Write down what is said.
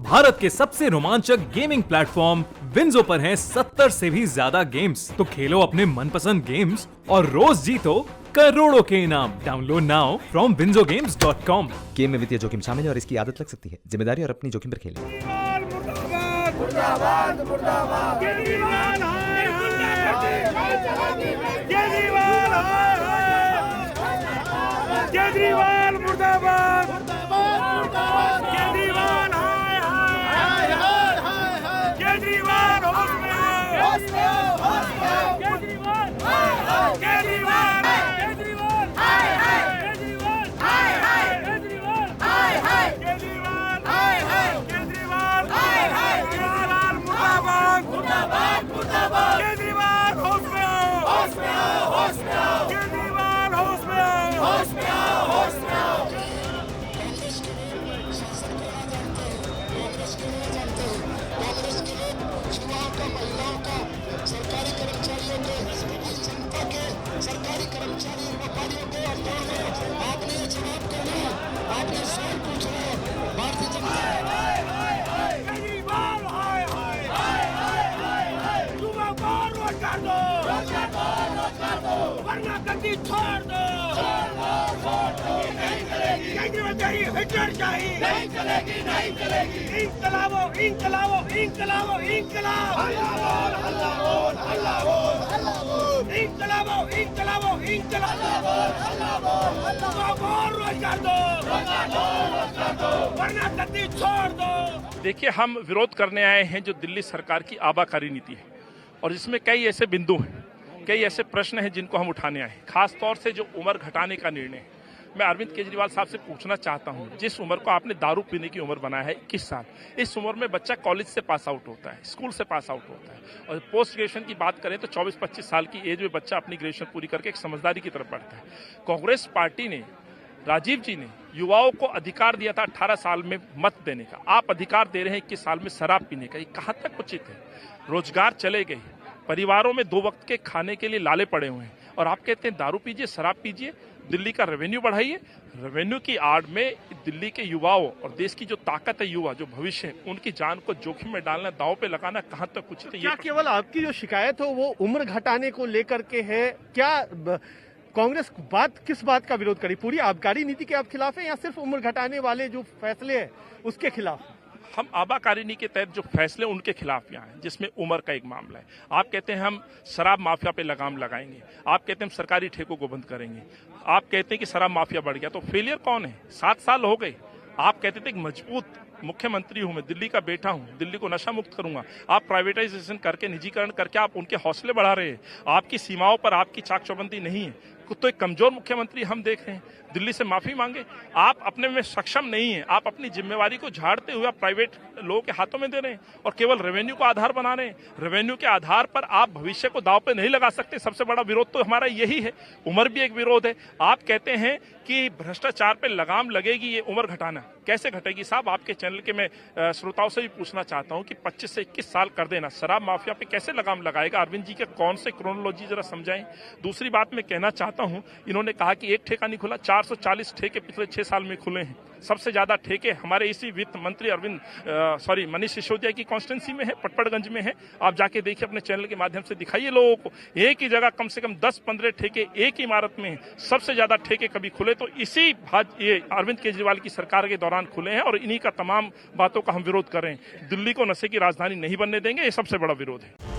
भारत के सबसे रोमांचक गेमिंग प्लेटफॉर्म विंजो पर हैं 70 से भी ज्यादा गेम्स। तो खेलो अपने मनपसंद गेम्स और रोज जीतो करोड़ों के इनाम। Download now from winzogames.com। Game में वित्तीय जोखिम शामिल है और इसकी आदत लग सकती है। जिम्मेदारी और अपनी जोखिम पर खेलें। मुर्दाबाद मुर्दाबाद केजरीवाल हाय केजरीवाल मुर्दाबाद केजरीवाल हाय केजरीवाल होश में केजरीवाल केजरीवाल केजरीवाल केजरीवाल मुर्दाबाद मुर्दाबाद केजरीवाल होश में आओ केजरीवाल होश में आओ सरकारी कर्मचारियों को जनता के सरकारी कर्मचारी व्यापारियों को आपने जवाब करना, आपने सवाल पूछना। भारतीय जनता केजरीवाल रोजगार दो वरना गद्दी छोड़ दो केजरीवाल चाहिए हिटलर चाहिए नहीं चलेगी इंकलाबो इंकलाब इंकलाबो रोजगार दो वरना गद्दी छोड़ दो। देखिए, हम विरोध करने आए हैं जो दिल्ली सरकार की आबाकारी नीति है और इसमें कई ऐसे बिंदु हैं, कई ऐसे प्रश्न हैं जिनको हम उठाने आए हैं। खास तौर से जो उम्र घटाने का निर्णय है, मैं अरविंद केजरीवाल साहब से पूछना चाहता हूं, जिस उम्र को आपने दारू पीने की उम्र बनाया है 21 साल, इस उम्र में बच्चा कॉलेज से पास आउट होता है, स्कूल से पास आउट होता है, और पोस्ट ग्रेजुएशन की बात करें तो 24-25 साल की एज में बच्चा अपनी ग्रेजुएशन पूरी करके एक समझदारी की तरफ बढ़ता है। कांग्रेस पार्टी ने, राजीव जी ने युवाओं को अधिकार दिया था 18 साल में मत देने का, आप अधिकार दे रहे हैं 21 साल में शराब पीने का। ये कहाँ तक उचित है? रोजगार चले गए, परिवारों में 2 वक्त के खाने के लिए लाले पड़े हुए हैं, और आप कहते हैं दारू पीजिए, शराब पीजिए, दिल्ली का रेवेन्यू बढ़ाइए। रेवेन्यू की आड़ में दिल्ली के युवाओं और देश की जो ताकत है, युवा जो भविष्य है, उनकी जान को जोखिम में डालना, दांव पे लगाना कहां तक उचित है? क्या केवल आपकी जो शिकायत हो वो उम्र घटाने को लेकर के है? क्या कांग्रेस किस बात का विरोध करी? पूरी आबकारी नीति के आप खिलाफ हैं या सिर्फ उम्र घटाने वाले जो फैसले हैं उसके खिलाफ? हम आबाकारी नीति के तहत जो फैसले उनके खिलाफ यहाँ हैं, जिसमें उम्र का एक मामला है। आप कहते हैं हम शराब माफिया पे लगाम लगाएंगे, आप कहते हैं हम सरकारी ठेकों को बंद करेंगे, आप कहते हैं कि शराब माफिया बढ़ गया, तो फेलियर कौन है? 7 साल हो गए। आप कहते थे एक मजबूत मुख्यमंत्री हूं मैं, दिल्ली का बेटा हूं, दिल्ली को नशा मुक्त करूंगा। आप प्राइवेटाइजेशन करके, निजीकरण करके आप उनके हौसले बढ़ा रहे हैं। आपकी सीमाओं पर आपकी चाक चौबंदी नहीं है। तो एक कमजोर मुख्यमंत्री हम देख रहे हैं, दिल्ली से माफी मांगे। आप अपने में सक्षम नहीं है, आप अपनी जिम्मेवारी को झाड़ते हुए आप प्राइवेट लोगों के हाथों में दे रहे हैं और केवल रेवेन्यू को आधार बना रहे हैं। रेवेन्यू के आधार पर आप भविष्य को दांव पे नहीं लगा सकते। सबसे बड़ा विरोध तो हमारा यही है। उम्र भी एक विरोध है। आप कहते हैं कि भ्रष्टाचार पे लगाम लगेगी, ये उम्र घटाना कैसे घटेगी? साहब, आपके चैनल के मैं श्रोताओं से भी पूछना चाहता हूं कि 25 से 21 साल कर देना, शराब माफिया पे कैसे लगाम लगाएगा? अरविंद जी के कौन से क्रोनोलॉजी जरा समझाएं। दूसरी बात मैं कहना चाहता हूं, इन्होंने कहा कि एक ठेका नहीं खुला, 440 ठेके पिछले 6 साल में खुले हैं। सबसे ज्यादा ठेके हमारे इसी वित्त मंत्री मनीष सिसोदिया की कॉन्स्टिट्यूंसी में है, पटपड़गंज में है। आप जाके देखिए, अपने चैनल के माध्यम से दिखाइए लोगों को। एक ही जगह कम से कम 10-15 ठेके एक ही इमारत में है। सबसे ज्यादा ठेके कभी खुले तो इसी ये अरविंद केजरीवाल की सरकार के दौरान खुले हैं, और इन्हीं का तमाम बातों का हम विरोध कर रहे हैं। दिल्ली को नशे की राजधानी नहीं बनने देंगे, ये सबसे बड़ा विरोध है।